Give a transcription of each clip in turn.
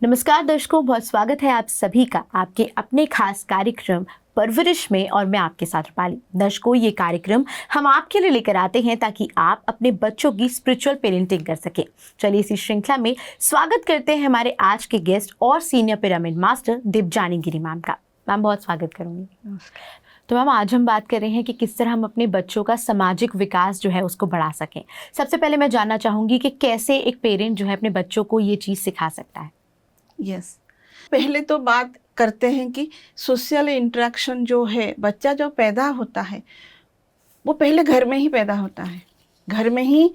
नमस्कार दर्शकों, बहुत स्वागत है आप सभी का आपके अपने खास कार्यक्रम परवरिश में। और मैं आपके साथ रूपाली। दर्शकों, ये कार्यक्रम हम आपके लिए लेकर आते हैं ताकि आप अपने बच्चों की स्पिरिचुअल पेरेंटिंग कर सके। चलिए इसी श्रृंखला में स्वागत करते हैं हमारे आज के गेस्ट और सीनियर पिरामिड मास्टर देवजानी गिरी मैम का। मैम, बहुत स्वागत करूँगी। तो मैम, आज हम बात कर रहे हैं कि किस तरह हम अपने बच्चों का सामाजिक विकास जो है उसको बढ़ा सकें। सबसे पहले मैं जानना चाहूँगी कि कैसे एक पेरेंट जो है अपने बच्चों को ये चीज़ सिखा सकता है। यस पहले तो बात करते हैं कि सोशल इंटरेक्शन जो है, बच्चा जो पैदा होता है वो पहले घर में ही पैदा होता है। घर में ही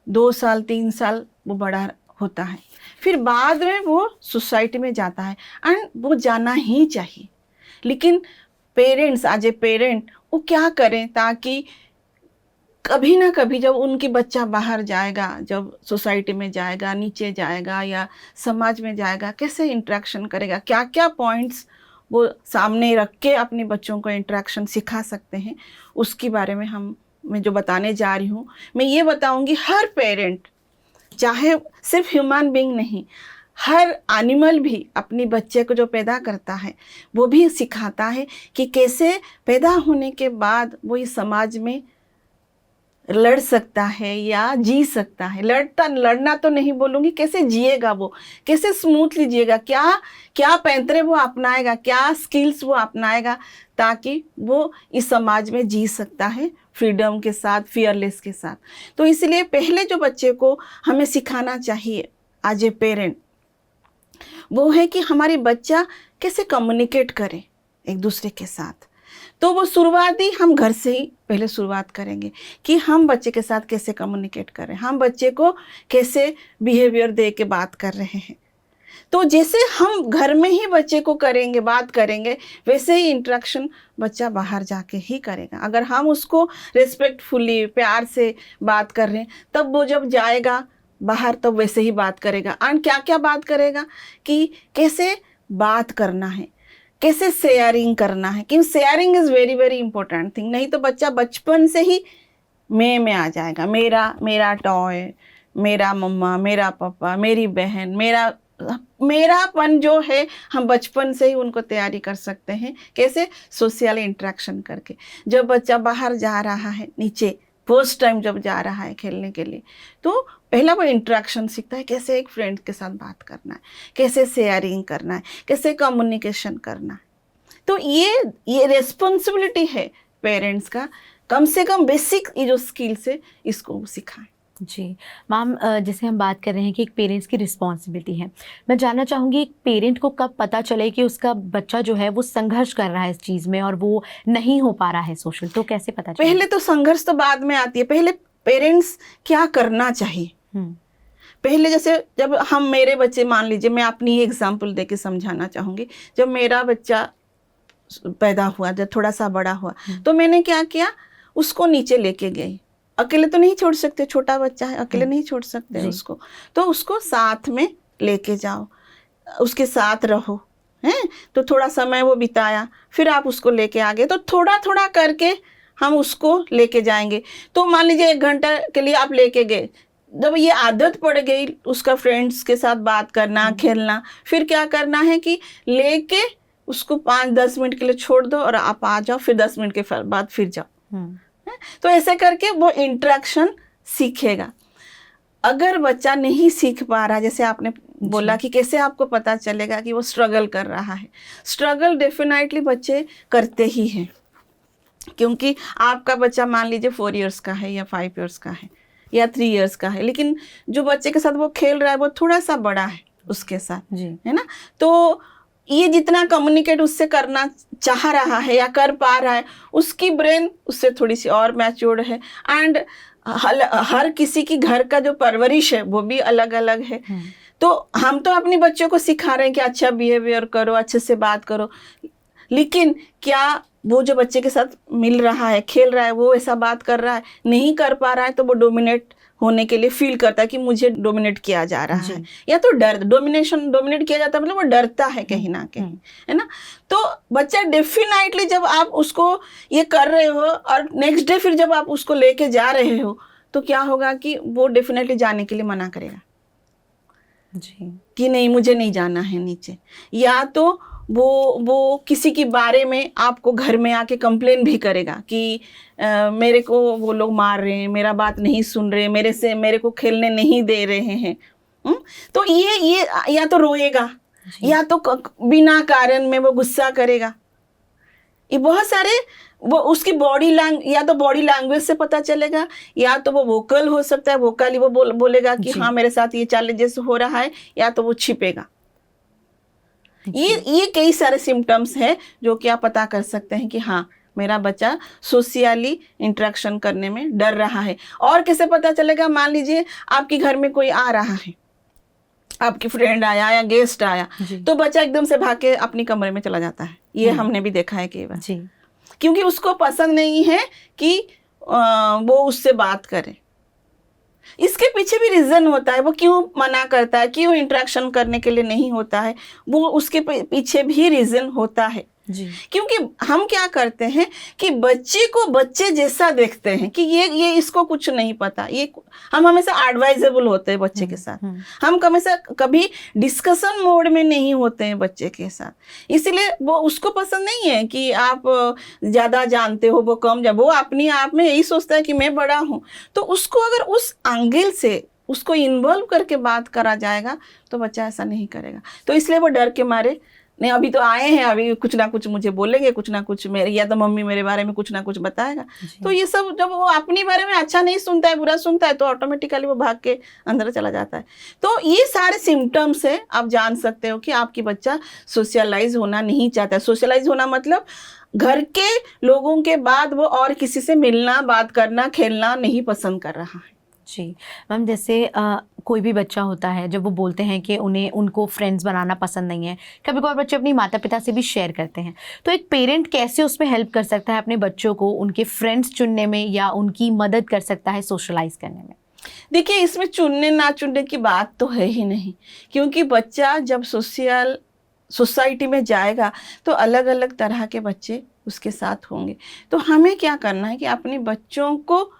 2 साल 3 साल वो बड़ा होता है, फिर बाद में वो सोसाइटी में जाता है एंड वो जाना ही चाहिए। लेकिन पेरेंट्स एज ए पेरेंट वो क्या करें ताकि कभी ना कभी जब उनकी बच्चा बाहर जाएगा, जब सोसाइटी में जाएगा, नीचे जाएगा या समाज में जाएगा, कैसे इंटरेक्शन करेगा, क्या क्या पॉइंट्स वो सामने रख के अपने बच्चों को इंटरेक्शन सिखा सकते हैं, उसके बारे में मैं जो बताने जा रही हूँ। मैं ये बताऊँगी हर पेरेंट, चाहे सिर्फ ह्यूमन बीइंग नहीं, हर एनिमल भी अपने बच्चे को जो पैदा करता है वो भी सिखाता है कि कैसे पैदा होने के बाद वो इस समाज में लड़ सकता है या जी सकता है। लड़ना तो नहीं बोलूँगी, कैसे जिएगा वो, कैसे स्मूथली जिएगा, क्या क्या पैंतरे वो अपनाएगा, क्या स्किल्स वो अपनाएगा ताकि वो इस समाज में जी सकता है फ्रीडम के साथ, फियरलेस के साथ। तो इसलिए पहले जो बच्चे को हमें सिखाना चाहिए एज ए पेरेंट वो है कि हमारी बच्चा कैसे कम्युनिकेट करे एक दूसरे के साथ। तो वो शुरुआती हम घर से ही पहले शुरुआत करेंगे कि हम बच्चे के साथ कैसे कम्युनिकेट कर रहे हैं, हम बच्चे को कैसे बिहेवियर दे के बात कर रहे हैं। तो जैसे हम घर में ही बच्चे को करेंगे, बात करेंगे, वैसे ही इंटरेक्शन बच्चा बाहर जाके ही करेगा। अगर हम उसको रिस्पेक्टफुली प्यार से बात कर रहे हैं तब वो जब जाएगा बाहर तब वैसे ही बात करेगा। एंड क्या क्या बात करेगा कि कैसे बात करना है, कैसे शेयरिंग करना है, कि sharing is very very important thing. नहीं तो बच्चा बचपन से ही मैं आ जाएगा, मेरा टॉय, मेरा मम्मा, मेरा पापा, मेरी बहन, मेरापन जो है हम बचपन से ही उनको तैयारी कर सकते हैं। कैसे? सोशल इंटरेक्शन करके। जब बच्चा बाहर जा रहा है, नीचे फर्स्ट टाइम जब जा रहा है खेलने के लिए, तो पहला वो इंटरेक्शन सीखता है, कैसे एक फ्रेंड के साथ बात करना है, कैसे शेयरिंग करना है, कैसे कम्युनिकेशन करना है। तो ये रिस्पॉन्सिबिलिटी है पेरेंट्स का, कम से कम बेसिक ये जो स्किल्स है इसको सिखाएं। जी मैम, जैसे हम बात कर रहे हैं कि एक पेरेंट्स की रिस्पॉन्सिबिलिटी है, मैं जानना चाहूँगी एक पेरेंट को कब पता चले कि उसका बच्चा जो है वो संघर्ष कर रहा है इस चीज़ में और वो नहीं हो पा रहा है सोशल, तो कैसे पता चले? पहले तो संघर्ष तो बाद में आती है, पहले पेरेंट्स क्या करना चाहिए। पहले जैसे जब हम मेरे बच्चे, मान लीजिए मैं अपनी एग्जाम्पल दे के समझाना चाहूँगी। जब मेरा बच्चा पैदा हुआ, जब थोड़ा सा बड़ा हुआ तो मैंने क्या किया, उसको नीचे लेके गई। अकेले तो नहीं छोड़ सकते, छोटा बच्चा है, अकेले नहीं छोड़ सकते उसको, तो उसको साथ में लेके जाओ, उसके साथ रहो, हैं। तो थोड़ा समय वो बिताया, फिर आप उसको लेके आ गए, तो थोड़ा थोड़ा करके हम उसको लेके जाएंगे। तो मान लीजिए 1 घंटा के लिए आप लेके गए, जब ये आदत पड़ गई उसका फ्रेंड्स के साथ बात करना, खेलना, फिर क्या करना है कि लेके उसको 5-10 मिनट के लिए छोड़ दो और आप आ जाओ, फिर 10 मिनट के बाद फिर जाओ। तो ऐसे करके वो इंटरेक्शन सीखेगा। अगर बच्चा नहीं सीख पा रहा, जैसे आपने बोला कि कैसे आपको पता चलेगा कि वो स्ट्रगल कर रहा है, स्ट्रगल डेफिनेटली बच्चे करते ही हैं। क्योंकि आपका बच्चा मान लीजिए 4 इयर्स का है या 5 इयर्स का है या 3 इयर्स का है, लेकिन जो बच्चे के साथ वो खेल रहा है वो थोड़ा सा बड़ा है उसके साथ, है ना। तो ये जितना कम्युनिकेट उससे करना चाह रहा है या कर पा रहा है, उसकी ब्रेन उससे थोड़ी सी और मैच्योर्ड है। एंड हर किसी की घर का जो परवरिश है वो भी अलग अलग है। तो हम तो अपने बच्चों को सिखा रहे हैं कि अच्छा बिहेवियर करो, अच्छे से बात करो, लेकिन क्या वो जो बच्चे के साथ मिल रहा है, खेल रहा है, वो ऐसा बात कर रहा है? नहीं कर पा रहा है तो वो डोमिनेट होने के लिए फील करता है कि मुझे डोमिनेट किया जा रहा है, या तो डोमिनेट किया जाता है, मतलब वो डरता है कहीं ना कहीं, है ना। तो बच्चा डेफिनेटली जब आप उसको ये कर रहे हो और नेक्स्ट डे फिर जब आप उसको लेके जा रहे हो तो क्या होगा कि वो डेफिनेटली जाने के लिए मना करेगा। जी। कि नहीं मुझे नहीं जाना है नीचे, या तो वो किसी के बारे में आपको घर में आके कंप्लेन भी करेगा कि मेरे को वो लोग मार रहे हैं, मेरा बात नहीं सुन रहे, मेरे को खेलने नहीं दे रहे हैं। तो ये या तो रोएगा, या तो बिना कारण में वो गुस्सा करेगा। ये बहुत सारे वो उसकी या तो बॉडी लैंग्वेज से पता चलेगा, या तो वो वोकल हो सकता है, वोकली वो बोलेगा कि हाँ मेरे साथ ये चैलेंजेस हो रहा है, या तो वो छिपेगा। ये कई सारे सिम्टम्स है जो कि आप पता कर सकते हैं कि हाँ मेरा बच्चा सोशियली इंटरेक्शन करने में डर रहा है। और कैसे पता चलेगा? मान लीजिए आपके घर में कोई आ रहा है, आपकी फ्रेंड आया या गेस्ट आया, तो बच्चा एकदम से भाग के अपनी कमरे में चला जाता है। ये हमने भी देखा है कई बार, क्योंकि उसको पसंद नहीं है कि वो उससे बात करे। इसके पीछे भी रीजन होता है, वो क्यों मना करता है, क्यों इंटरेक्शन करने के लिए नहीं होता है, वो उसके पीछे भी रीजन होता है। क्योंकि हम क्या करते हैं कि बच्चे को बच्चे जैसा देखते हैं कि ये इसको कुछ नहीं पता। ये हम हमेशा एडवाइजेबल होते हैं बच्चे के साथ, हम हमेशा कभी डिस्कशन मोड में नहीं होते हैं बच्चे के साथ। इसलिए वो उसको पसंद नहीं है कि आप ज़्यादा जानते हो, वो कम वो अपनी आप में यही सोचता है कि मैं बड़ा हूँ। तो उसको अगर उस एंगल से उसको इन्वॉल्व करके बात करा जाएगा तो बच्चा ऐसा नहीं करेगा। तो इसलिए वो डर के मारे नहीं, अभी तो आए हैं, अभी कुछ ना कुछ मुझे बोलेंगे, कुछ ना कुछ मेरे, या तो मम्मी मेरे बारे में कुछ ना कुछ बताएगा। तो ये सब जब वो अपने बारे में अच्छा नहीं सुनता है, बुरा सुनता है, तो ऑटोमेटिकली वो भाग के अंदर चला जाता है। तो ये सारे सिम्टम्स है, आप जान सकते हो कि आपकी बच्चा सोशलाइज होना नहीं चाहता है। सोशलाइज होना मतलब घर के लोगों के बाद वो और किसी से मिलना, बात करना, खेलना नहीं पसंद कर रहा है। जी मैम, जैसे कोई भी बच्चा होता है जब वो बोलते हैं कि उनको फ्रेंड्स बनाना पसंद नहीं है, कभी कभार बच्चे अपनी माता पिता से भी शेयर करते हैं, तो एक पेरेंट कैसे उसमें हेल्प कर सकता है अपने बच्चों को उनके फ्रेंड्स चुनने में, या उनकी मदद कर सकता है सोशलाइज करने में? देखिए, इसमें चुनने ना चुनने की बात तो है ही नहीं, क्योंकि बच्चा जब सोसाइटी में जाएगा तो अलग अलग तरह के बच्चे उसके साथ होंगे। तो हमें क्या करना है कि अपने बच्चों को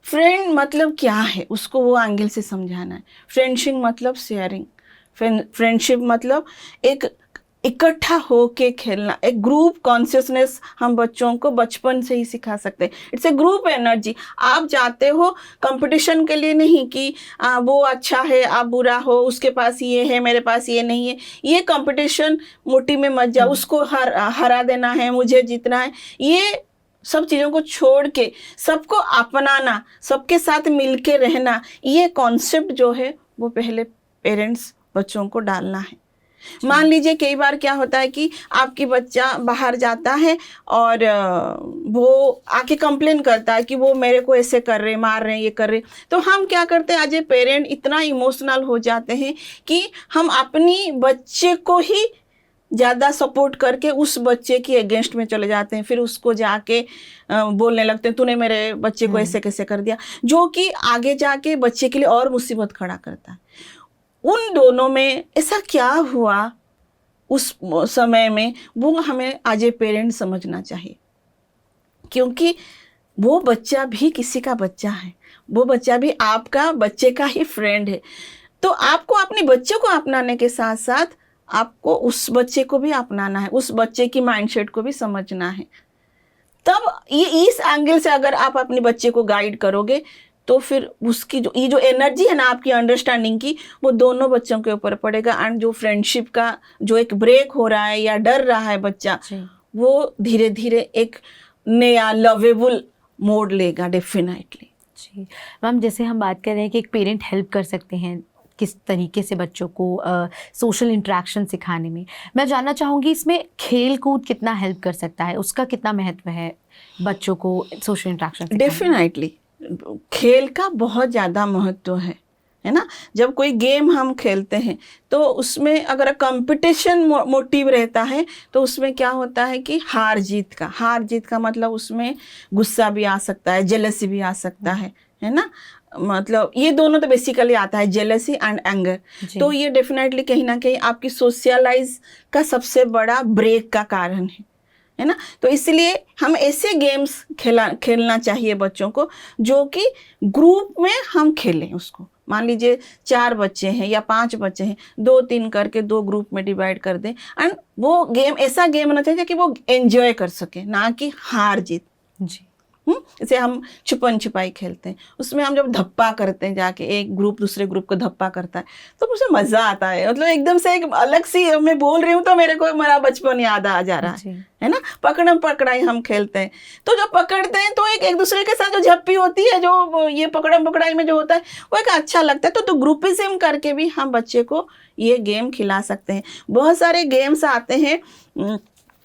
फ्रेंड मतलब क्या है उसको वो एंगल से समझाना है। फ्रेंडशिप मतलब शेयरिंग, फ्रेंडशिप मतलब एक इकट्ठा होके खेलना, एक ग्रुप कॉन्शियसनेस हम बच्चों को बचपन से ही सिखा सकते हैं। It's a group energy. आप जाते हो कंपटीशन के लिए नहीं कि वो अच्छा है आप बुरा हो, उसके पास ये है मेरे पास ये नहीं है। ये कंपटीशन मोटी में मत जाओ, उसको हरा देना है, मुझे जीतना है। ये सब चीज़ों को छोड़ के सबको अपनाना, सबके साथ मिलके रहना, ये कॉन्सेप्ट जो है वो पहले पेरेंट्स बच्चों को डालना है। मान लीजिए कई बार क्या होता है कि आपकी बच्चा बाहर जाता है और वो आके कंप्लेन करता है कि वो मेरे को ऐसे कर रहे, मार रहे हैं, ये कर रहे। तो हम क्या करते हैं, एज ए पेरेंट इतना इमोशनल हो जाते हैं कि हम अपनी बच्चे को ही ज़्यादा सपोर्ट करके उस बच्चे की अगेंस्ट में चले जाते हैं। फिर उसको जाके बोलने लगते हैं तूने मेरे बच्चे को ऐसे कैसे कर दिया, जो कि आगे जाके बच्चे के लिए और मुसीबत खड़ा करता है। उन दोनों में ऐसा क्या हुआ उस समय में, वो हमें एज ए पेरेंट समझना चाहिए, क्योंकि वो बच्चा भी किसी का बच्चा है, वो बच्चा भी आपका बच्चे का ही फ्रेंड है। तो आपको अपने बच्चे को अपनाने के साथ साथ आपको उस बच्चे को भी अपनाना है, उस बच्चे की माइंडसेट को भी समझना है। तब ये इस एंगल से अगर आप अपने बच्चे को गाइड करोगे तो फिर उसकी जो एनर्जी है ना आपकी अंडरस्टैंडिंग की, वो दोनों बच्चों के ऊपर पड़ेगा। एंड जो फ्रेंडशिप का जो एक ब्रेक हो रहा है या डर रहा है बच्चा, वो धीरे धीरे एक नया लवेबल मोड लेगा डेफिनेटली। जी मैम, जैसे हम बात कर रहे हैं कि एक पेरेंट हेल्प कर सकते हैं किस तरीके से बच्चों को सोशल इंटरेक्शन सिखाने में, मैं जानना चाहूँगी इसमें खेल कूद कितना हेल्प कर सकता है, उसका कितना महत्व है बच्चों को सोशल इंटरेक्शन? डेफिनेटली खेल का बहुत ज़्यादा महत्व है ना। जब कोई गेम हम खेलते हैं तो उसमें अगर कंपटीशन मोटिव रहता है तो उसमें क्या होता है कि हार जीत का मतलब उसमें गुस्सा भी आ सकता है, जेलसी भी आ सकता है ना। मतलब ये दोनों तो बेसिकली आता है, जेलसी एंड एंगर। तो ये डेफिनेटली कहीं ना कहीं आपकी सोशलाइज का सबसे बड़ा ब्रेक का कारण है ना। तो इसलिए हम ऐसे गेम्स खेलना चाहिए बच्चों को जो कि ग्रुप में हम खेलें उसको, मान लीजिए 4 बच्चे हैं या 5 बच्चे हैं, 2-3 करके 2 ग्रुप में डिवाइड कर दें, एंड वो गेम ऐसा गेम होना चाहिए कि वो एंजॉय कर सके, ना कि हार जीत। जी। जैसे हम छुपन छुपाई खेलते हैं, उसमें हम जब धप्पा करते हैं, जाके एक ग्रुप दूसरे ग्रुप को धप्पा करता है, तो मुझे मजा आता है। मतलब एकदम से एक अलग सी, मैं बोल रही हूँ तो मेरे को मेरा बचपन याद आ जा रहा है ना। पकड़म पकड़ाई हम खेलते हैं, तो जब पकड़ते हैं तो एक दूसरे के साथ जो झप्पी होती है, जो ये पकड़म पकड़ाई में जो होता है, वो एक अच्छा लगता है। तो ग्रुपिज्म करके भी हम बच्चे को ये गेम खिला सकते हैं। बहुत सारे गेम्स आते हैं,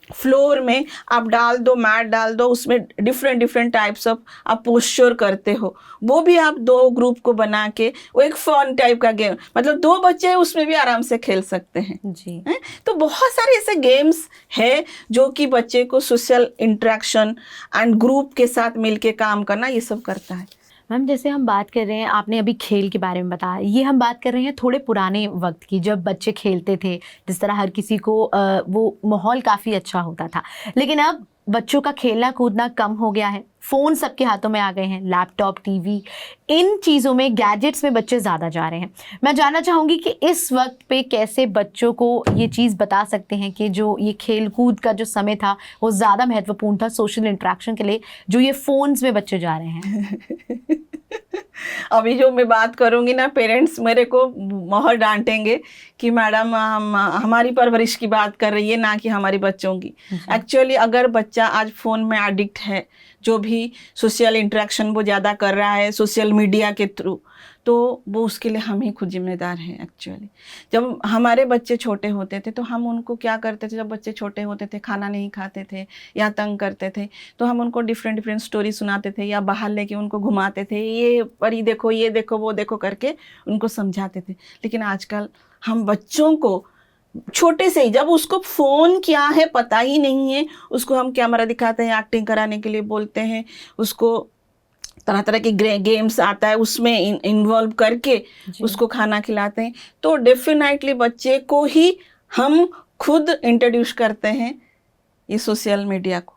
फ्लोर में आप डाल दो, मैट डाल दो, उसमें डिफरेंट टाइप्स ऑफ आप पोस्चर करते हो, वो भी आप 2 ग्रुप को बना के, वो एक फन टाइप का गेम, मतलब 2 बच्चे उसमें भी आराम से खेल सकते हैं जी। है? तो बहुत सारे ऐसे गेम्स है जो कि बच्चे को सोशल इंटरेक्शन एंड ग्रुप के साथ मिलके काम करना, ये सब करता है। मैम, जैसे हम बात कर रहे हैं, आपने अभी खेल के बारे में बताया, ये हम बात कर रहे हैं थोड़े पुराने वक्त की, जब बच्चे खेलते थे, जिस तरह हर किसी को वो माहौल काफ़ी अच्छा होता था। लेकिन अब बच्चों का खेलना कूदना कम हो गया है, फ़ोन सबके हाथों में आ गए हैं, लैपटॉप, टीवी, इन चीज़ों में, गैजेट्स में बच्चे ज़्यादा जा रहे हैं। मैं जानना चाहूँगी कि इस वक्त पे कैसे बच्चों को ये चीज़ बता सकते हैं कि जो ये खेल कूद का जो समय था वो ज़्यादा महत्वपूर्ण था सोशल इंटरेक्शन के लिए, जो ये फ़ोन्स में बच्चे जा रहे हैं। अभी जो मैं बात करूंगी ना, पेरेंट्स मेरे को बहुत डांटेंगे कि मैडम हमारी परवरिश की बात कर रही है, ना कि हमारी बच्चों की। एक्चुअली अगर बच्चा आज फ़ोन में एडिक्ट है, जो भी सोशल इंटरेक्शन वो ज़्यादा कर रहा है सोशल मीडिया के थ्रू, तो वो उसके लिए हम ही खुद जिम्मेदार हैं। एक्चुअली जब हमारे बच्चे छोटे होते थे तो हम उनको क्या करते थे, जब बच्चे छोटे होते थे, खाना नहीं खाते थे या तंग करते थे, तो हम उनको डिफरेंट स्टोरी सुनाते थे या बाहर लेके उनको घुमाते थे, ये परी देखो, ये देखो, वो देखो करके उनको समझाते थे। लेकिन आजकल हम बच्चों को छोटे से ही, जब उसको फ़ोन क्या है पता ही नहीं है, उसको हम कैमरा दिखाते हैं, एक्टिंग कराने के लिए बोलते हैं, उसको तरह तरह के गेम्स आता है उसमें इन्वॉल्व करके उसको खाना खिलाते हैं, तो डेफिनेटली बच्चे को ही हम खुद इंट्रोड्यूस करते हैं ये सोशल मीडिया को,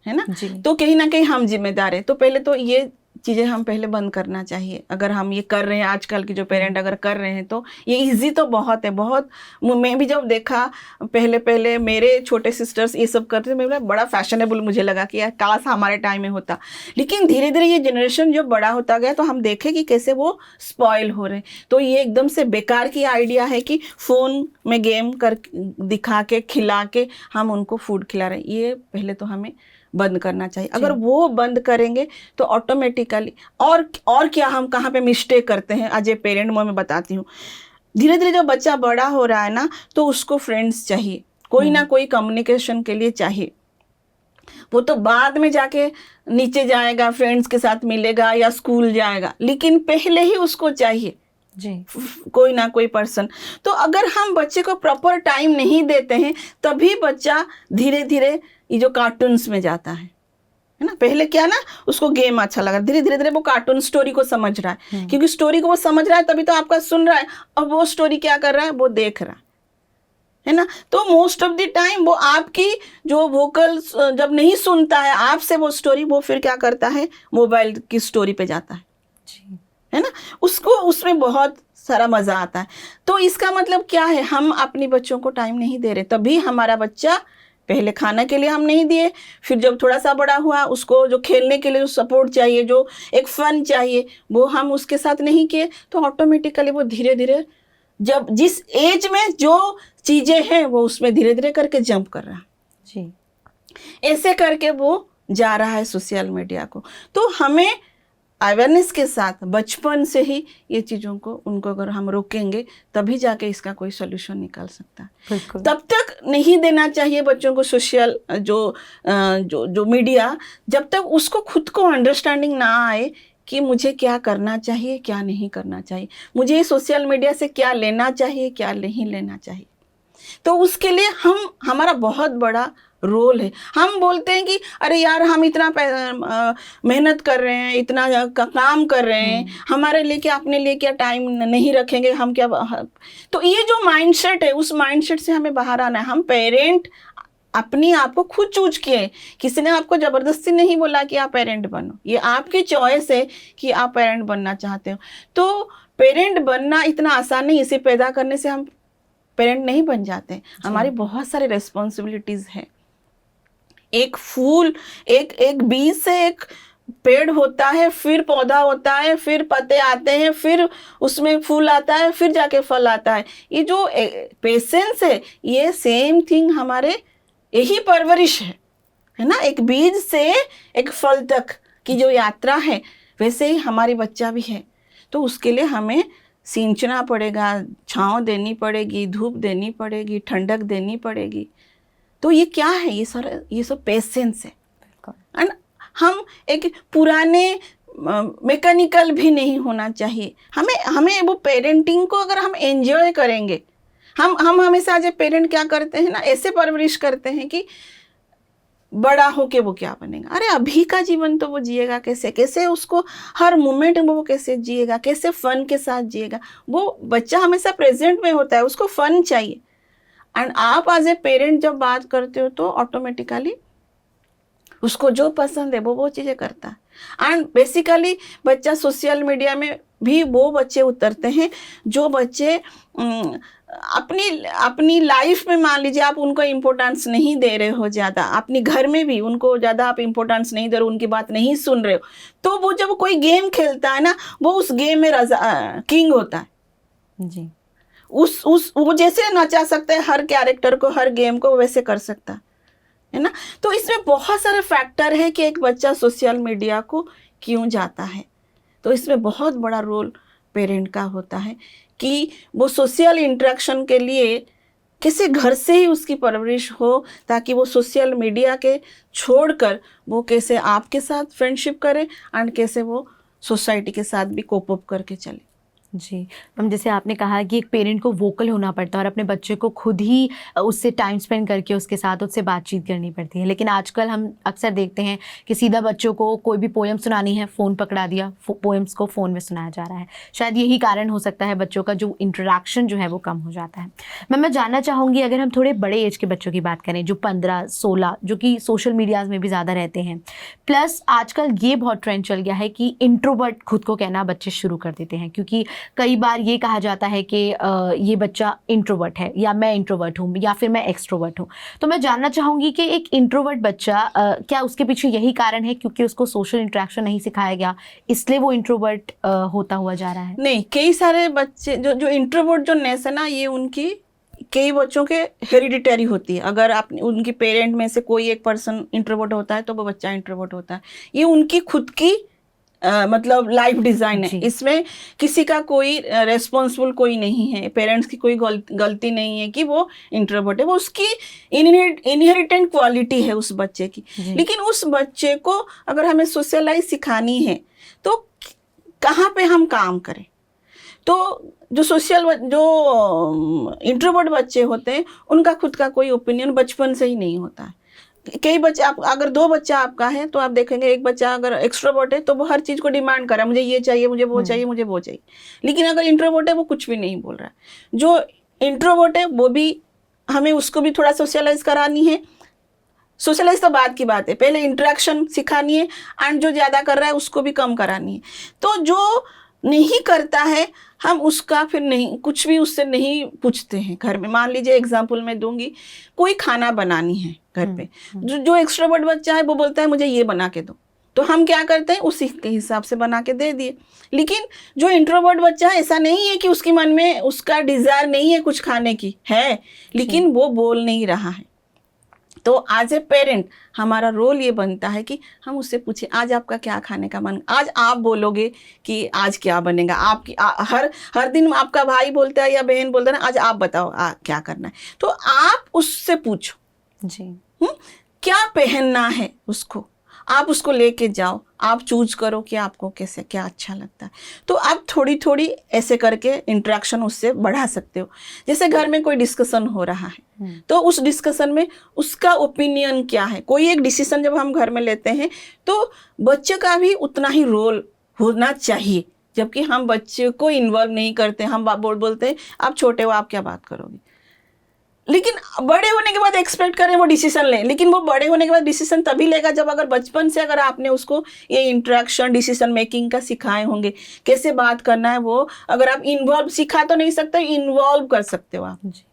है ना। तो कहीं ना कहीं हम जिम्मेदार हैं। तो पहले तो ये चीज़ें हम पहले बंद करना चाहिए। अगर हम ये कर रहे हैं, आजकल के जो पेरेंट अगर कर रहे हैं, तो ये इजी तो बहुत है, बहुत। मैं भी जब देखा पहले मेरे छोटे सिस्टर्स ये सब करते थे, मेरा बड़ा फैशनेबल मुझे लगा कि यार काश हमारे टाइम में होता। लेकिन धीरे धीरे ये जनरेशन जब बड़ा होता गया तो हम देखें कि कैसे वो स्पॉइल हो रहे हैं। तो ये एकदम से बेकार की आइडिया है कि फ़ोन में गेम कर दिखा के, खिला के हम उनको फूड खिला रहे हैं। ये पहले तो हमें बंद करना चाहिए। अगर वो बंद करेंगे तो ऑटोमेटिकली, और क्या हम कहाँ पे मिस्टेक करते हैं एज ए पेरेंट, मैं बताती हूँ। धीरे धीरे जब बच्चा बड़ा हो रहा है ना, तो उसको फ्रेंड्स चाहिए, कोई ना कोई कम्युनिकेशन के लिए चाहिए। वो तो बाद में जाके नीचे जाएगा, फ्रेंड्स के साथ मिलेगा या स्कूल जाएगा, लेकिन पहले ही उसको चाहिए जी कोई ना कोई पर्सन। तो अगर हम बच्चे को प्रॉपर टाइम नहीं देते हैं, तभी बच्चा धीरे धीरे ये जो कार्टून्स में जाता है ना। पहले क्या ना, उसको गेम अच्छा लगा, धीरे धीरे वो कार्टून स्टोरी को समझ रहा है, क्योंकि स्टोरी को वो समझ रहा है तभी तो आपका सुन रहा है। अब वो स्टोरी क्या कर रहा है, वो देख रहा है ना। तो मोस्ट ऑफ द टाइम वो आपकी जो वोकल जब नहीं सुनता है आपसे वो स्टोरी, वो फिर क्या करता है, मोबाइल की स्टोरी पे जाता है जी, है ना। उसको उसमें बहुत सारा मजा आता है। तो इसका मतलब क्या है, हम अपने बच्चों को टाइम नहीं दे रहे, तभी हमारा बच्चा, पहले खाना के लिए हम नहीं दिए, फिर जब थोड़ा सा बड़ा हुआ उसको जो खेलने के लिए जो सपोर्ट चाहिए, जो एक फन चाहिए, वो हम उसके साथ नहीं किए, तो ऑटोमेटिकली वो धीरे धीरे जब जिस एज में जो चीजें हैं वो उसमें धीरे धीरे करके जंप कर रहा है जी। ऐसे करके वो जा रहा है सोशल मीडिया को। तो हमें अवेयरनेस के साथ बचपन से ही ये चीज़ों को, उनको अगर हम रोकेंगे तभी जाके इसका कोई सोल्यूशन निकल सकता है। तब तक नहीं देना चाहिए बच्चों को सोशल जो मीडिया, जब तक उसको खुद को अंडरस्टैंडिंग ना आए कि मुझे क्या करना चाहिए, क्या नहीं करना चाहिए, मुझे सोशल मीडिया से क्या लेना चाहिए, क्या नहीं लेना चाहिए। तो उसके लिए हमारा बहुत बड़ा रोल है। हम बोलते हैं कि अरे यार हम इतना मेहनत कर रहे हैं, इतना काम कर रहे हैं, हमारे लिए क्या, अपने लिए क्या टाइम नहीं रखेंगे हम क्या। तो ये जो माइंडसेट है, उस माइंडसेट से हमें बाहर आना है। हम पेरेंट अपनी आप को खुद चूज किए, किसी ने आपको जबरदस्ती नहीं बोला कि आप पेरेंट बनो, ये आपकी चॉइस है कि आप पेरेंट बनना चाहते हो। तो पेरेंट बनना इतना आसान नहीं, इसे पैदा करने से हम पेरेंट नहीं बन जाते। हमारी बहुत सारी रिस्पॉन्सिबिलिटीज है। एक फूल, एक बीज से एक पेड़ होता है, फिर पौधा होता है, फिर पत्ते आते हैं, फिर उसमें फूल आता है, फिर जाके फल आता है। ये जो पेशेंस है, ये सेम थिंग हमारे यही परवरिश है ना। एक बीज से एक फल तक की जो यात्रा है, वैसे ही हमारी बच्चा भी है। तो उसके लिए हमें सींचना पड़ेगा, छांव देनी पड़ेगी, धूप देनी पड़ेगी, ठंडक देनी पड़ेगी। तो ये क्या है? ये सब पेशेंस है। एंड हम एक पुराने मैकेनिकल भी नहीं होना चाहिए। हमें वो पेरेंटिंग को अगर हम एंजॉय करेंगे, हम हमेशा एज ए पेरेंट क्या करते हैं ना, ऐसे परवरिश करते हैं कि बड़ा होके वो क्या बनेगा। अरे अभी का जीवन तो वो जिएगा कैसे, कैसे उसको हर मोमेंट में वो कैसे जिएगा, कैसे फन के साथ जिएगा। वो बच्चा हमेशा प्रेजेंट में होता है, उसको फन चाहिए। एंड आप एज ए पेरेंट जब बात करते हो तो ऑटोमेटिकली उसको जो पसंद है वो चीज़ें करता है। एंड बेसिकली बच्चा सोशल मीडिया में भी वो बच्चे उतरते हैं जो बच्चे अपनी लाइफ में, मान लीजिए आप उनको इम्पोर्टेंस नहीं दे रहे हो ज़्यादा, अपनी घर में भी उनको ज़्यादा आप इम्पोर्टेंस नहीं दे रहे हो, उनकी बात नहीं सुन रहे हो, तो वो जब कोई गेम खेलता है ना, वो उस गेम में किंग होता है जी। वो जैसे नचा सकता है हर कैरेक्टर को, हर गेम को वैसे कर सकता है ना। तो इसमें बहुत सारे फैक्टर है कि एक बच्चा सोशल मीडिया को क्यों जाता है। तो इसमें बहुत बड़ा रोल पेरेंट का होता है कि वो सोशल इंटरेक्शन के लिए कैसे घर से ही उसकी परवरिश हो, ताकि वो सोशल मीडिया के छोड़कर वो कैसे आपके साथ फ्रेंडशिप करे एंड कैसे वो सोसाइटी के साथ भी कोप अप करके चले। जी मैम, जैसे आपने कहा कि एक पेरेंट को वोकल होना पड़ता है और अपने बच्चे को खुद ही उससे टाइम स्पेंड करके उसके साथ उससे बातचीत करनी पड़ती है, लेकिन आजकल हम अक्सर देखते हैं कि सीधा बच्चों को कोई भी पोएम सुनानी है, फ़ोन पकड़ा दिया, पोएम्स को फ़ोन में सुनाया जा रहा है। शायद यही कारण हो सकता है बच्चों का जो इंटरेक्शन जो है वो कम हो जाता है। मैं जानना चाहूँगी, अगर हम थोड़े बड़े एज के बच्चों की बात करें जो 15-16 जो कि सोशल मीडियाज़ में भी ज़्यादा रहते हैं, प्लस आजकल ये बहुत ट्रेंड चल गया है कि इंट्रोवर्ट खुद को कहना बच्चे शुरू कर देते हैं, क्योंकि कई बार ये कहा जाता है कि ये बच्चा इंट्रोवर्ट है, या मैं इंट्रोवर्ट हूँ, या फिर मैं एक्सट्रोवर्ट हूँ। तो मैं जानना चाहूँगी कि एक इंट्रोवर्ट बच्चा क्या उसके पीछे यही कारण है क्योंकि उसको सोशल इंटरेक्शन नहीं सिखाया गया, इसलिए वो इंट्रोवर्ट होता हुआ जा रहा है? नहीं, कई सारे बच्चे जो इंट्रोवर्ट जो नेस है ना, ये उनकी कई बच्चों के हेरिडिटरी होती है। अगर आप उनकी पेरेंट में से कोई एक पर्सन इंट्रोवर्ट होता है तो वो बच्चा इंट्रोवर्ट होता है। ये उनकी खुद की मतलब लाइफ डिज़ाइन है। इसमें किसी का कोई रेस्पॉन्सिबल कोई नहीं है, पेरेंट्स की कोई गलती नहीं है कि वो इंट्रोवर्ट है, वो उसकी इनहेरिटेंट क्वालिटी है उस बच्चे की। लेकिन उस बच्चे को अगर हमें सोशलाइज सिखानी है तो कहाँ पे हम काम करें। तो जो इंट्रोवर्ट बच्चे होते हैं उनका खुद का कोई ओपिनियन बचपन से ही नहीं होता है। कई बच्चे, आप अगर 2 बच्चा आपका है तो आप देखेंगे एक बच्चा अगर एक्सट्रोवर्ट है तो वो हर चीज़ को डिमांड कर रहा है, मुझे ये चाहिए, मुझे वो चाहिए, मुझे वो चाहिए। लेकिन अगर इंट्रोवर्ट है वो कुछ भी नहीं बोल रहा है। जो इंट्रोवर्ट है वो भी, हमें उसको भी थोड़ा सोशलाइज करानी है। सोशलाइज तो बात की बात है, पहले इंटरेक्शन सिखानी है, एंड जो ज़्यादा कर रहा है उसको भी कम करानी है। तो जो नहीं करता है हम उसका फिर नहीं, कुछ भी उससे नहीं पूछते हैं घर में। मान लीजिए एग्जाम्पल मैं दूंगी, कोई खाना बनानी है घर पे, जो एक्सट्रोवर्ट बच्चा है वो बोलता है मुझे ये बना के दो, तो हम क्या करते हैं उसी के हिसाब से बना के दे दिए। लेकिन जो इंट्रोवर्ट बच्चा है, ऐसा नहीं है कि उसके मन में उसका डिज़ायर नहीं है कुछ खाने की, है, लेकिन वो बोल नहीं रहा है। तो एज ए पेरेंट हमारा रोल ये बनता है कि हम उससे पूछें आज आपका क्या खाने का मन, आज आप बोलोगे कि आज क्या बनेगा। आपकी हर दिन आपका भाई बोलता है या बहन बोलता है ना, आज आप बताओ क्या करना है। तो आप उससे पूछो जी, क्या पहनना है उसको, आप उसको लेके जाओ, आप चूज करो कि आपको कैसे क्या अच्छा लगता है। तो आप थोड़ी थोड़ी ऐसे करके इंटरेक्शन उससे बढ़ा सकते हो। जैसे घर में कोई डिस्कशन हो रहा है तो उस डिस्कशन में उसका ओपिनियन क्या है। कोई एक डिसीजन जब हम घर में लेते हैं तो बच्चे का भी उतना ही रोल होना चाहिए, जबकि हम बच्चे को इन्वॉल्व नहीं करते। हम बोलते हैं आप छोटे हो, आप क्या बात करोगे। लेकिन बड़े होने के बाद एक्सपेक्ट करें वो डिसीजन लें, लेकिन वो बड़े होने के बाद डिसीजन तभी लेगा जब अगर बचपन से अगर आपने उसको ये इंटरेक्शन डिसीजन मेकिंग का सिखाए होंगे, कैसे बात करना है वो अगर आप इन्वॉल्व सिखा तो नहीं सकते, इन्वॉल्व कर सकते हो आप। जी।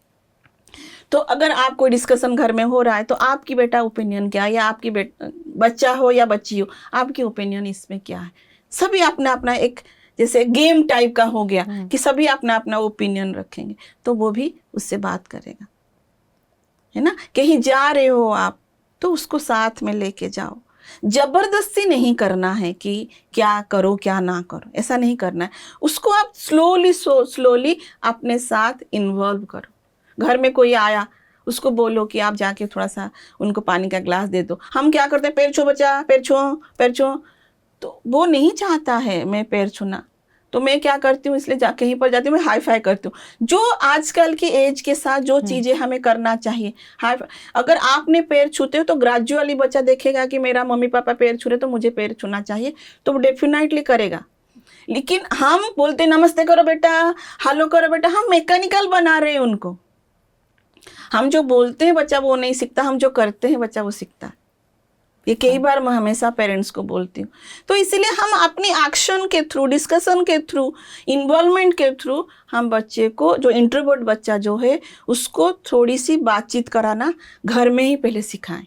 तो अगर आप कोई डिस्कशन घर में हो रहा है तो आपकी बेटा ओपिनियन क्या है, या आपकी बच्चा हो या बच्ची हो, आपकी ओपिनियन इसमें क्या है। सभी अपना अपना एक जैसे गेम टाइप का हो गया कि सभी अपना अपना ओपिनियन रखेंगे तो वो भी उससे बात करेगा, है ना। कहीं जा रहे हो आप तो उसको साथ में लेके जाओ, जबरदस्ती नहीं करना है कि क्या करो क्या ना करो, ऐसा नहीं करना है। उसको आप स्लोली अपने साथ इन्वॉल्व करो। घर में कोई आया उसको बोलो कि आप जाके थोड़ा सा उनको पानी का ग्लास दे दो। हम क्या करते हैं, पैर छू बच्चा, पैर छू पैर छू, तो वो नहीं चाहता है मैं पैर छूना, तो मैं क्या करती हूँ, इसलिए कहीं पर जाती हूँ मैं हाई फाई करती हूँ। जो आजकल की एज के साथ जो चीज़ें हमें करना चाहिए, हाई अगर आपने पैर छूते हो तो ग्रेजुअली बच्चा देखेगा कि मेरा मम्मी पापा पैर छू रहे तो मुझे पैर छूना चाहिए, तो वो डेफिनेटली करेगा। लेकिन हम बोलते नमस्ते करो बेटा, हेलो करो बेटा, हम मैकेनिकल बना रहे हैं उनको। हम जो बोलते हैं बच्चा वो नहीं सीखता, हम जो करते हैं बच्चा वो सीखता है। ये कई बार मैं हमेशा पेरेंट्स को बोलती हूँ। तो इसीलिए हम अपनी एक्शन के थ्रू, डिस्कशन के थ्रू, इन्वॉल्वमेंट के थ्रू हम बच्चे को, जो इंट्रोवर्ट बच्चा जो है उसको थोड़ी सी बातचीत कराना घर में ही पहले सिखाएं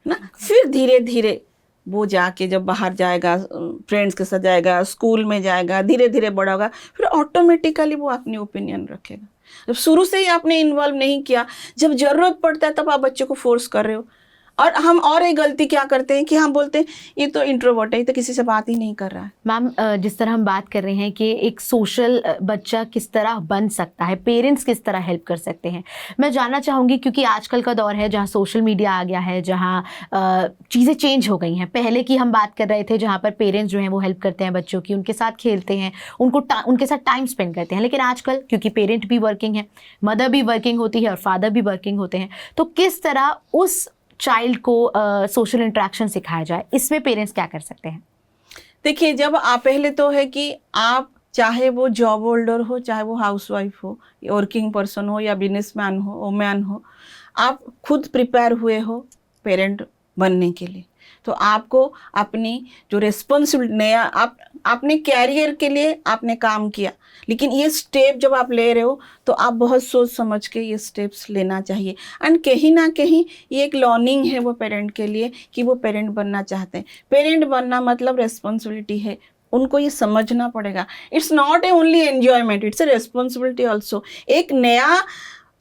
ना। फिर धीरे धीरे वो जाके जब बाहर जाएगा, फ्रेंड्स के साथ जाएगा, स्कूल में जाएगा, धीरे धीरे बड़ा होगा, फिर ऑटोमेटिकली वो अपनी ओपिनियन रखेगा। जब शुरू से ही आपने इन्वॉल्व नहीं किया, जब जरूरत पड़ता है तब आप बच्चे को फोर्स कर रहे हो। और हम और एक गलती क्या करते हैं कि हम बोलते हैं ये तो इंट्रोवर्ट है, ये तो किसी से बात ही नहीं कर रहा है। मैम, जिस तरह हम बात कर रहे हैं कि एक सोशल बच्चा किस तरह बन सकता है, पेरेंट्स किस तरह हेल्प कर सकते हैं, मैं जानना चाहूँगी क्योंकि आजकल का दौर है जहाँ सोशल मीडिया आ गया है, जहाँ चीज़ें चेंज हो गई हैं। पहले की हम बात कर रहे थे जहाँ पर पेरेंट्स जो हैं वो हेल्प करते हैं बच्चों की, उनके साथ खेलते हैं, उनके साथ टाइम स्पेंड करते हैं। लेकिन आजकल क्योंकि पेरेंट भी वर्किंग है, मदर भी वर्किंग होती है और फादर भी वर्किंग होते हैं, तो किस तरह उस चाइल्ड को सोशल इंटरेक्शन सिखाया जाए, इसमें पेरेंट्स क्या कर सकते हैं? देखिए, जब आप पहले तो है कि आप चाहे वो जॉब होल्डर हो, चाहे वो हाउसवाइफ हो, वर्किंग पर्सन हो या बिजनेसमैन हो, वुमेन हो, आप खुद प्रिपेयर हुए हो पेरेंट बनने के लिए, तो आपको अपनी जो रिस्पॉन्सिबिलिटी, नया आपने कैरियर के लिए आपने काम किया, लेकिन ये स्टेप जब आप ले रहे हो तो आप बहुत सोच समझ के ये स्टेप्स लेना चाहिए। एंड कहीं ना कहीं ये एक लर्निंग है वो पेरेंट के लिए कि वो पेरेंट बनना चाहते हैं। पेरेंट बनना मतलब रिस्पॉन्सिबिलिटी है, उनको ये समझना पड़ेगा। It's not A only enjoyment, it's a responsibility also. एक नया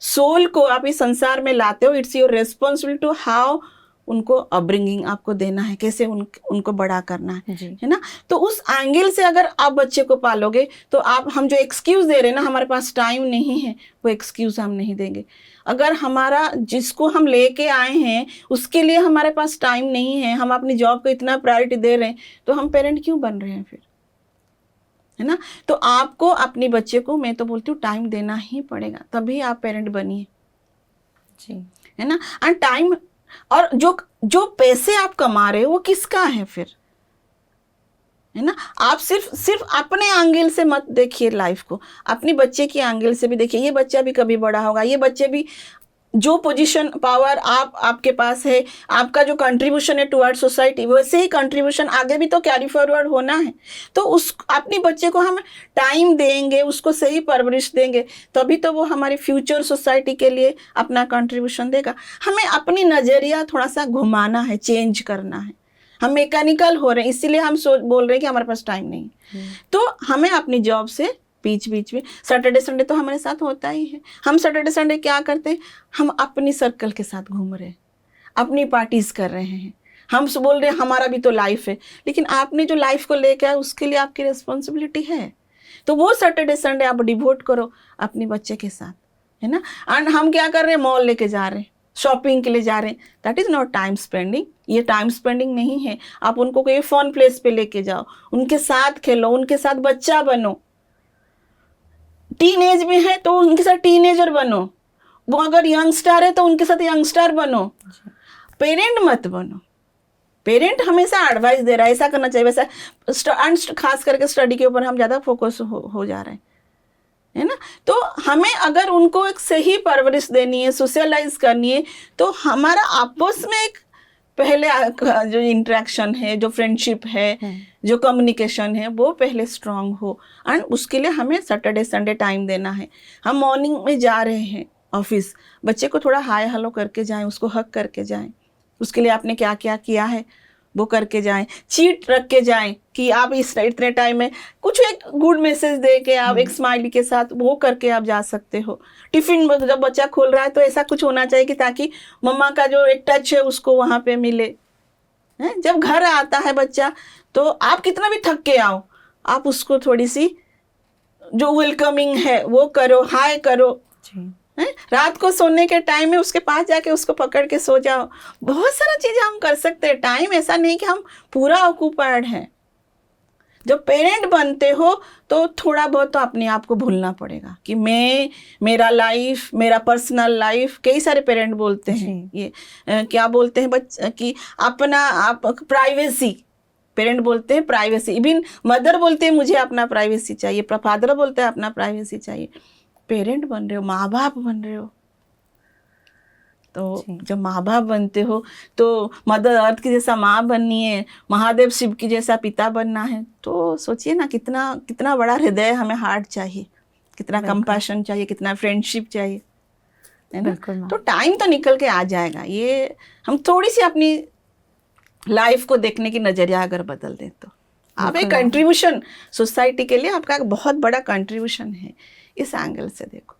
सोल को आप इस संसार में लाते हो, it's your responsibility to how उनको अपब्रिंगिंग आपको देना है, कैसे उनको बड़ा करना है ना। तो उस एंगल से अगर आप बच्चे को पालोगे तो हम जो एक्सक्यूज़ दे रहे हैं ना, हमारे पास टाइम नहीं है, वो एक्सक्यूज़ हम नहीं देंगे। अगर हमारा जिसको हम लेके आए हैं उसके लिए हमारे पास टाइम नहीं है, हम अपनी जॉब को इतना प्रायोरिटी दे रहे हैं, तो हम पेरेंट क्यों बन रहे हैं फिर, है ना। तो आपको अपने बच्चे को, मैं तो बोलती हूँ, टाइम देना ही पड़ेगा, तभी आप पेरेंट बनिए जी, है ना। एंड टाइम, और जो पैसे आप कमा रहे हो वो किसका है फिर, है ना। आप सिर्फ अपने एंगल से मत देखिए लाइफ को, अपनी बच्चे की एंगल से भी देखिए। ये बच्चा भी कभी बड़ा होगा, ये बच्चे भी जो पोजीशन पावर आपके पास है, आपका जो कंट्रीब्यूशन है टुवर्ड सोसाइटी, वैसे ही कंट्रीब्यूशन आगे भी तो कैरी फॉरवर्ड होना है। तो अपने बच्चे को हम टाइम देंगे, उसको सही परवरिश देंगे, तभी तो वो हमारे फ्यूचर सोसाइटी के लिए अपना कंट्रीब्यूशन देगा। हमें अपनी नज़रिया थोड़ा सा घुमाना है, चेंज करना है। हम मैकेनिकल हो रहे हैं, इसीलिए हम बोल रहे हैं कि हमारे पास टाइम नहीं। तो हमें अपनी जॉब से बीच में, सैटरडे संडे तो हमारे साथ होता ही है, हम सैटरडे संडे क्या करते हैं, हम अपनी सर्कल के साथ घूम रहे हैं, अपनी पार्टीज कर रहे हैं, हम बोल रहे हैं हमारा भी तो लाइफ है। लेकिन आपने जो लाइफ को लेकर आए उसके लिए आपकी रिस्पॉन्सिबिलिटी है, तो वो सैटरडे संडे आप डिवोट करो अपने बच्चे के साथ, है ना। एंड हम क्या कर रहे हैं, मॉल लेके जा रहे हैं, शॉपिंग के लिए जा रहे हैं, that is not time spending. ये टाइम स्पेंडिंग नहीं है। आप उनको कोई फन प्लेस पे लेके जाओ, उनके साथ खेलो, उनके साथ बच्चा बनो। टीन एज में है तो उनके साथ टीनेजर बनो, वो अगर यंगस्टर है तो उनके साथ यंगस्टर बनो, पेरेंट मत बनो। पेरेंट हमेशा एडवाइस दे रहा है, ऐसा करना चाहिए वैसा, खास करके स्टडी के ऊपर हम ज़्यादा फोकस हो जा रहे हैं। है ना। तो हमें अगर उनको एक सही परवरिश देनी है, सोशलाइज करनी है, तो हमारा आपस में एक पहले जो इंटरेक्शन है, जो फ्रेंडशिप है, जो कम्युनिकेशन है, वो पहले स्ट्रांग हो। एंड उसके लिए हमें सैटरडे संडे टाइम देना है। हम मॉर्निंग में जा रहे हैं ऑफिस, बच्चे को थोड़ा हाय हेलो करके जाएं, उसको हक करके जाएं। उसके लिए आपने क्या क्या किया है वो करके जाएं। चीट रख के जाएं कि आप इस इतने टाइम में कुछ एक गुड मैसेज दे के आप एक स्माइली के साथ वो करके आप जा सकते हो। टिफिन जब बच्चा खोल रहा है तो ऐसा कुछ होना चाहिए कि ताकि मम्मा का जो एक टच है उसको वहाँ पे मिले। है, जब घर आता है बच्चा तो आप कितना भी थक के आओ, आप उसको थोड़ी सी जो वेलकमिंग है वो करो, हाय करो। है, रात को सोने के टाइम में उसके पास जाके उसको पकड़ के सो जाओ। बहुत सारा चीजें हम कर सकते हैं। टाइम ऐसा नहीं कि हम पूरा ऑक्यूपाइड हैं। जब पेरेंट बनते हो तो थोड़ा बहुत तो अपने आप को भूलना पड़ेगा कि मैं, मेरा लाइफ, मेरा पर्सनल लाइफ। कई सारे पेरेंट बोलते हैं ये क्या बोलते हैं बच्चे कि अपना आप प्राइवेसी। पेरेंट बोलते हैं प्राइवेसी, इवन मदर बोलते हैं मुझे अपना प्राइवेसी चाहिए, फादर बोलते हैं अपना प्राइवेसी चाहिए। पेरेंट बन रहे हो, माँ बाप बन रहे हो, तो जब माँ बाप बनते हो तो मदर अर्थ की जैसा माँ बननी है, महादेव शिव की जैसा पिता बनना है। तो सोचिए ना कितना कितना बड़ा हृदय, हमें हार्ट चाहिए, कितना कंपैशन चाहिए, कितना फ्रेंडशिप चाहिए, है ना। तो टाइम तो निकल के आ जाएगा। ये हम थोड़ी सी अपनी लाइफ को देखने की नजरिया अगर बदल दें तो आप एक कंट्रीब्यूशन सोसाइटी के लिए, आपका एक बहुत बड़ा कंट्रीब्यूशन है। इस एंगल से देखो।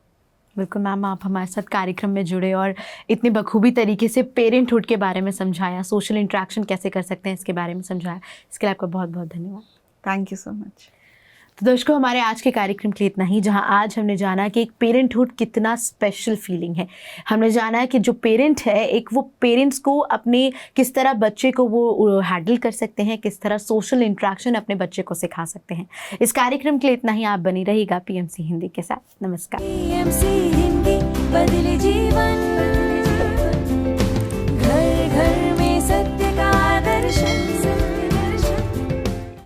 बिल्कुल मैम, आप हमारे साथ कार्यक्रम में जुड़े और इतनी बखूबी तरीके से पेरेंटहुड के बारे में समझाया, सोशल इंटरेक्शन कैसे कर सकते हैं इसके बारे में समझाया। इसके लिए आपका बहुत बहुत धन्यवाद। Thank you so much. तो दर्शकों, हमारे आज के कार्यक्रम के लिए इतना ही, जहां आज हमने जाना कि एक पेरेंटहुड कितना स्पेशल फीलिंग है। हमने जाना है कि जो पेरेंट है, एक वो पेरेंट्स को अपने किस तरह बच्चे को वो हैंडल कर सकते हैं, किस तरह सोशल इंटरेक्शन अपने बच्चे को सिखा सकते हैं। इस कार्यक्रम के लिए इतना ही। आप बनी रहिएगा PMC हिंदी के साथ। नमस्कार।